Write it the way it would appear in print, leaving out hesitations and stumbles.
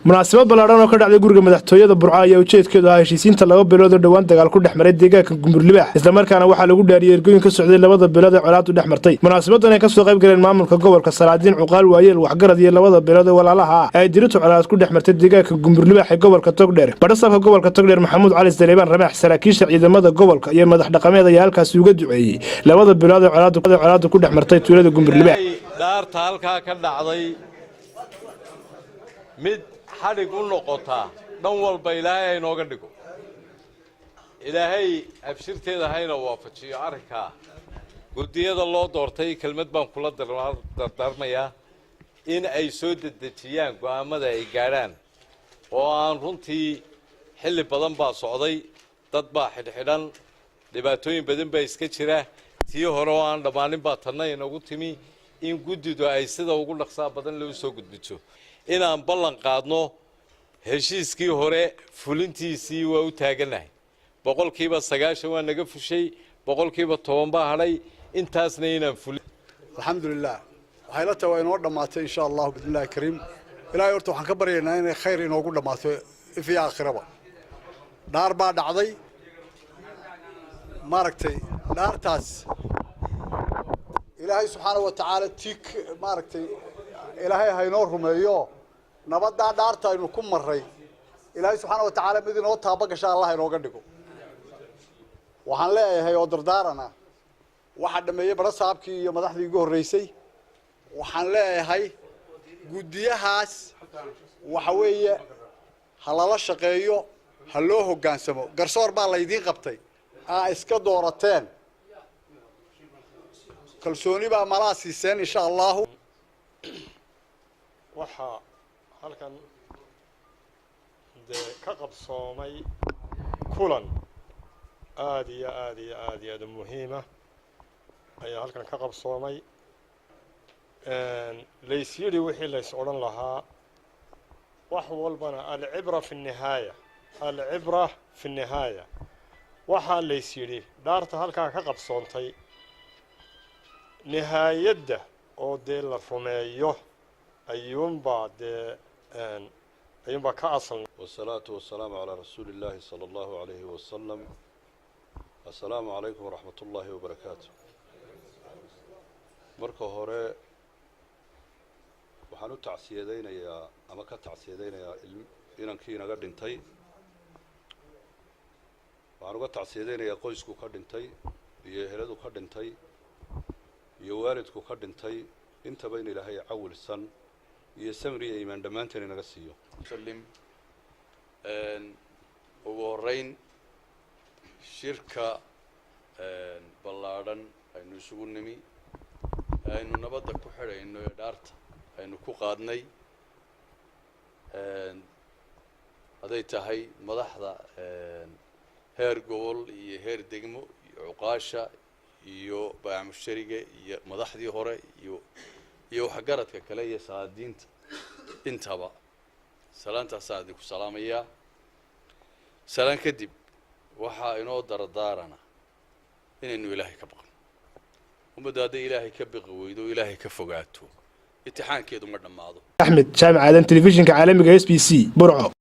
munaasabad ballaaran oo ka dhacday guriga madaxtooyada Burco ayaa ujeedkeedu ahaa heshiisiinta laba bilood oo dhawaan dagaal ku dhexmaray deegaanka Gumburlibaax isla markaana waxaa lagu dhaariyay ergooyin ka socday labada bilood ee colaad u dhexmartay munaasabadan ay ka soo qayb galeen maamulka gobolka Salaadiin Cuqaal Waayeel waxgarad iyo labada bilood ee walaalaha ay dirito colaad ku dhexmartay deegaanka Gumburlibaax ee gobolka Togdheer badhasabka gobolka Togdheer Maxamuud Cali Saleebaan Ramaax saraakiisha ciidamada gobolka iyo madax dhaqameed ayaa halkaas uga duceeyay labada bilood ee colaad ku dhexmartay tuulada Gumburlibaax daarta halka ka dhacday mid xadhig u noqota dhan walba ilaahay inooga dhigo ilaahay abshirteeda hayna waafajiyo arrinka gudiyada loo doortay kelmad baan kula dardaarmayaa in ay soo dedejiyaan go'aamada ay gaaraan oo aan runtii xilli badan baa socday dad baa xidhxidhan dhibaatooyin badan baa iska jira tii hore oo aan dhammaanin baa tanna inagu timi in guddidu ay sida ugu dhaqsaa badan loo soo gudbiso inaan ballan qaadno heshiiskii hore fulintiisii waa u taaganahay boqolkiiba 9 waa naga fushay boqolkiiba 10 baa hadhay intaasna inaan fulin alxamdulillah waxay la tahay inoo dhamaatay insha Allah bismillaahir kariim ilaahay horta waxaan ka baryaynaa inay khayr inoogu dhamaato fi aakhiraba daar baa dhacday maaragtay daartaas ilaahay subxaanahu wa ta'aala tiik maaragtay ilaahay haynoo rumeeyo nabadda daarta aynu ku maray ilaahay subxaanahu wa ta'aala mid inoo taaba gasha Allah inooga dhigo waxaan leeyahay oo dardaarana waxa dhameeyay barasaabkii iyo madaxdii ugu horeysay waxaan leeyahay gudiyahaas waxa weeye halala shaqeeyo ha loo hogaansamo garsoor baa la idin qabtay iska doorateen kalsooni baa malaa siiseen insha Allah waxa halkan ka qabsoomay kulan aad iyo muhiim ah ayaa halkan ka qabsoomay leysiyadii wixii la is oran lahaa wax walbana al-ibra fi nihaaya waxa leysiyadii daarta halkan ka qabsoontay nihaayada oo la rumeeyo ayuunba كأصل والصلاة والسلام على رسول الله صلى الله عليه وسلم السلام عليكم ورحمة الله وبركاته مركو هوري وحانو تعسيدين يا أما كتعسيدين يا إنكينا قدنتي وحانو كتعسيدين يا قويسكو قدنتي يا هلدو قدنتي يا والدكو قدنتي انت بين لهي عول السن يسمري إيمان دمانتني نغسيو مسلم وورين شركة بلادن aynu isugu nimi aynu nabadda ku xireyno dhaarta aynu ku qaadnay haday tahay madaxda heer gobol iyo heer degmo iyo uqaasha iyo baamushariga iyo madaxdii hore iyo waxgaradka kale iyo saadiinta intaba salaanta saadi ku salaamaya salaan kadib waxa inoo dardaarana inaynu ilaahay ka baqno umadaada ilaahay ka baqi weydo ilaahay ka fogaato imtixaankeedu ma dhamaado Axmed Jaamac Aadan telefishinka caalamiga SBC Burco